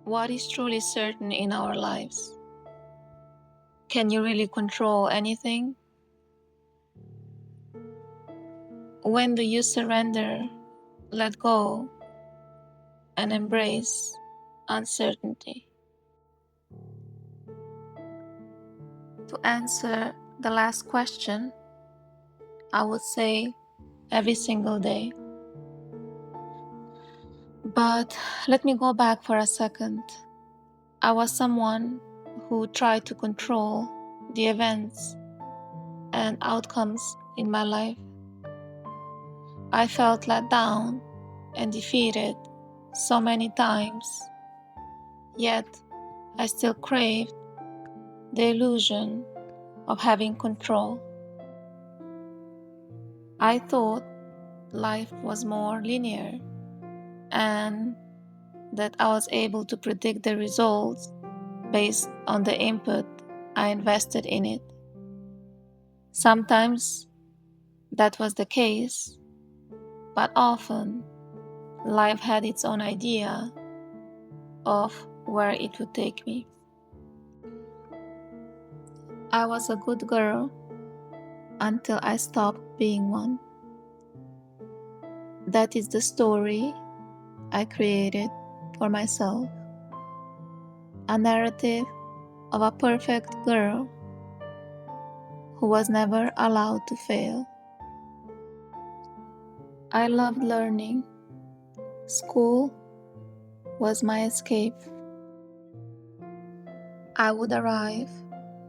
What is truly certain in our lives? Can you really control anything? When do you surrender, let go, and embrace uncertainty? To answer the last question, I would say every single day. But let me go back for a second. I was someone who tried to control the events and outcomes in my life. I felt let down and defeated so many times, yet I still craved the illusion of having control. I thought life was more linear and that I was able to predict the results based on the input I invested in it. Sometimes that was the case, but often life had its own idea of where it would take me. I was a good girl until I stopped being one. That is the story I created for myself. A narrative of a perfect girl who was never allowed to fail. I loved learning. School was my escape. I would arrive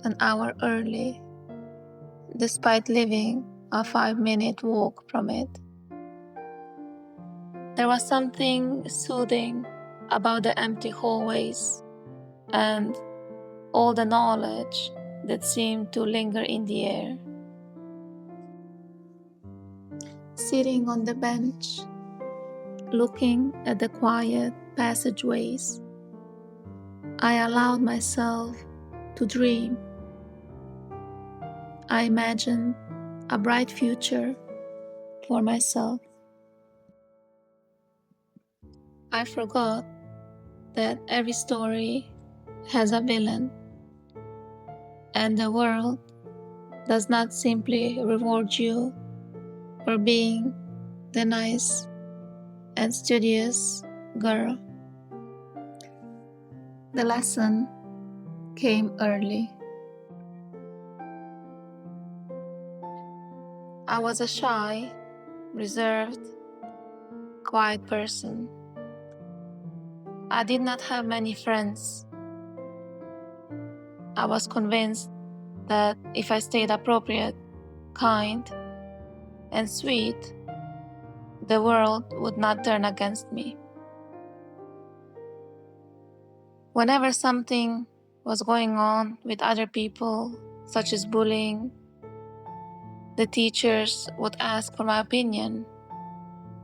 an hour early, despite living a 5-minute walk from it. There was something soothing about the empty hallways and all the knowledge that seemed to linger in the air. Sitting on the bench, looking at the quiet passageways, I allowed myself to dream. I imagined a bright future for myself. I forgot that every story has a villain, and the world does not simply reward you for being the nice and studious girl. The lesson came early. I was a shy, reserved, quiet person. I did not have many friends. I was convinced that if I stayed appropriate, kind, and sweet, the world would not turn against me. Whenever something was going on with other people, such as bullying, the teachers would ask for my opinion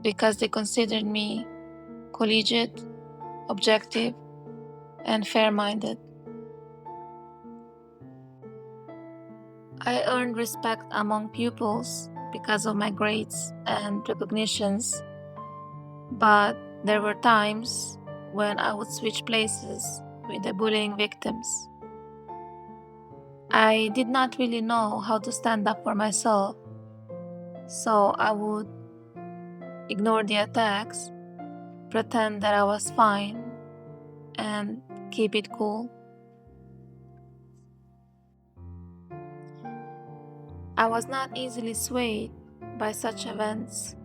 because they considered me collegiate, objective, and fair-minded. I earned respect among pupils because of my grades and recognitions, but there were times when I would switch places with the bullying victims. I did not really know how to stand up for myself, so I would ignore the attacks, pretend that I was fine, and keep it cool. I was not easily swayed by such events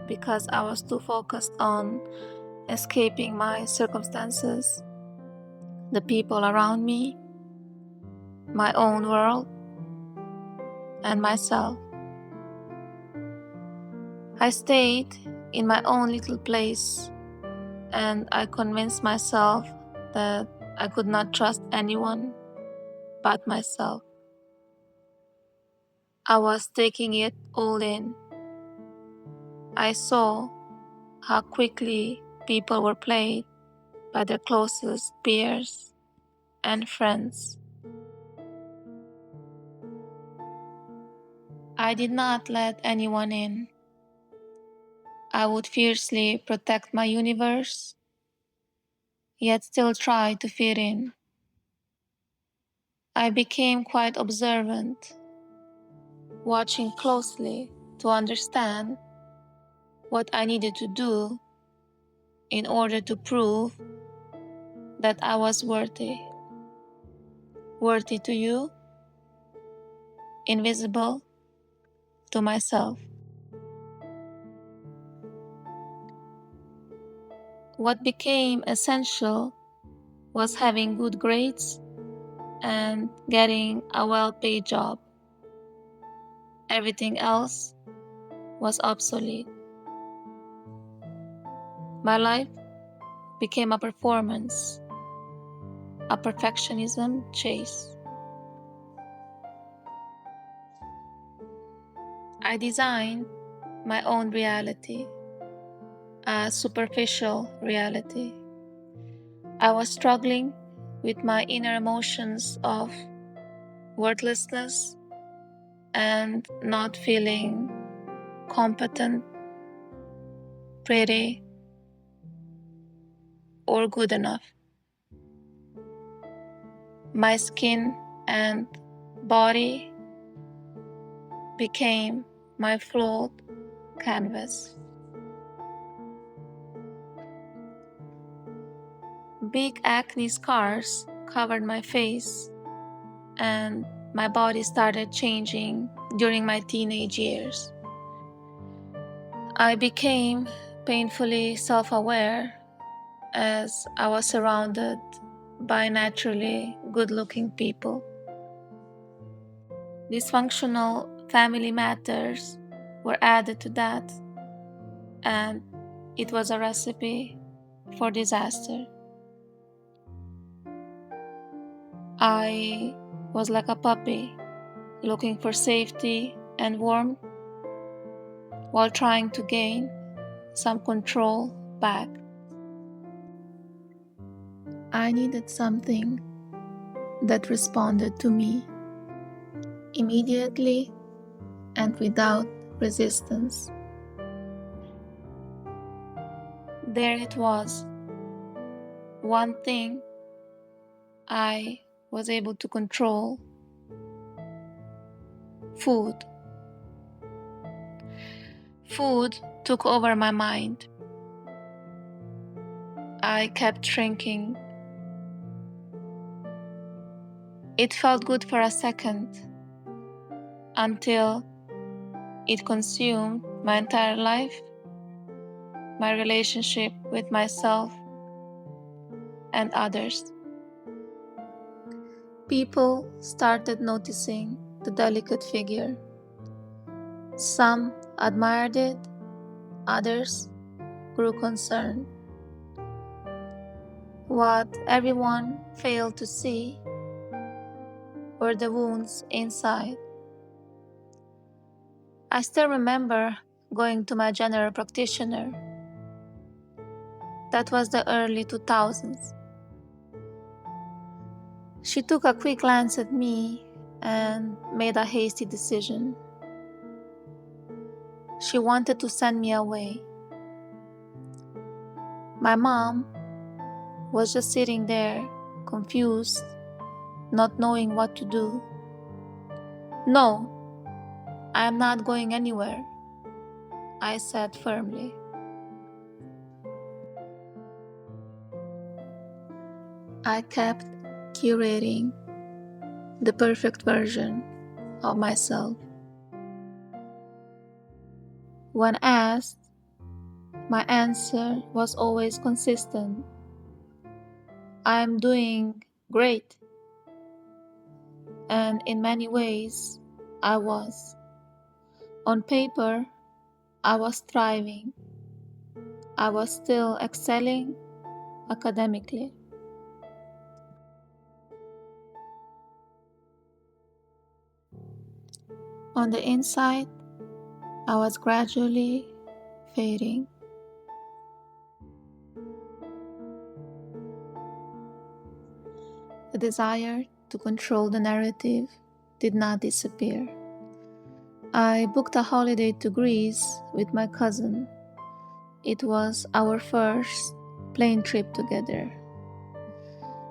because I was too focused on escaping my circumstances, the people around me, my own world, and myself. I stayed in my own little place, and I convinced myself that I could not trust anyone but myself. I was taking it all in. I saw how quickly people were played by their closest peers and friends. I did not let anyone in. I would fiercely protect my universe, yet still tried to fit in. I became quite observant, watching closely to understand what I needed to do in order to prove that I was worthy. Worthy to you, invisible to myself. What became essential was having good grades and getting a well-paid job. Everything else was obsolete. My life became a performance, a perfectionism chase. I designed my own reality, a superficial reality. I was struggling with my inner emotions of worthlessness and not feeling competent, pretty, or good enough. My skin and body became my flawed canvas. Big acne scars covered my face, and my body started changing during my teenage years. I became painfully self-aware as I was surrounded by naturally good-looking people. Dysfunctional family matters were added to that, and it was a recipe for disaster. I was like a puppy, looking for safety and warmth while trying to gain some control back. I needed something that responded to me immediately and without resistance. There it was, one thing I was able to control: food. Food took over my mind. I kept shrinking. It felt good for a second, until it consumed my entire life, my relationship with myself and others. People started noticing the delicate figure. Some admired it, others grew concerned. What everyone failed to see were the wounds inside. I still remember going to my general practitioner. That was the early 2000s. She took a quick glance at me and made a hasty decision. She wanted to send me away. My mom was just sitting there, confused, not knowing what to do. "No, I am not going anywhere," I said firmly. I kept curating the perfect version of myself. When asked, my answer was always consistent: "I am doing great." And in many ways, I was. On paper, I was thriving. I was still excelling academically. On the inside, I was gradually fading. The desire to control the narrative did not disappear. I booked a holiday to Greece with my cousin. It was our first plane trip together.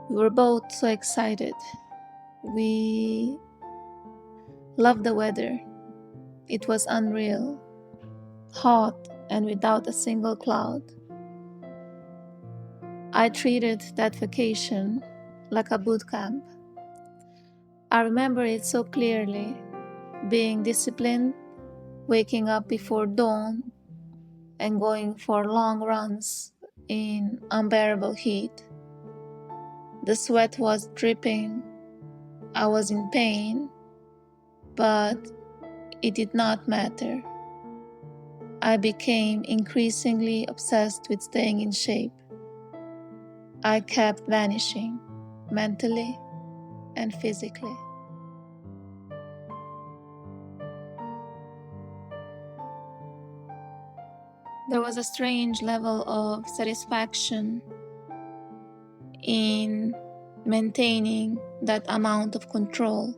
We were both so excited. We loved the weather. It was unreal, hot, and without a single cloud. I treated that vacation like a boot camp. I remember it so clearly, being disciplined, waking up before dawn, and going for long runs in unbearable heat. The sweat was dripping. I was in pain, but it did not matter. I became increasingly obsessed with staying in shape. I kept vanishing, mentally and physically. There was a strange level of satisfaction in maintaining that amount of control.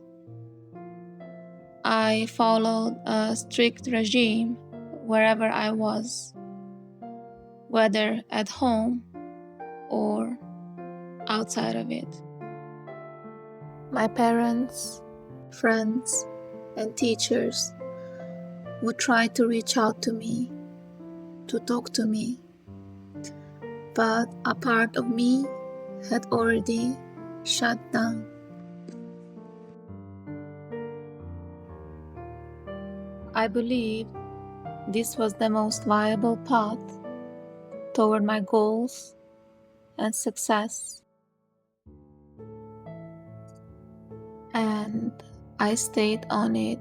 I followed a strict regime wherever I was, whether at home or outside of it. My parents, friends, and teachers would try to reach out to me, to talk to me, but a part of me had already shut down. I believed this was the most viable path toward my goals and success, and I stayed on it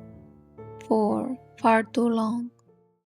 for far too long.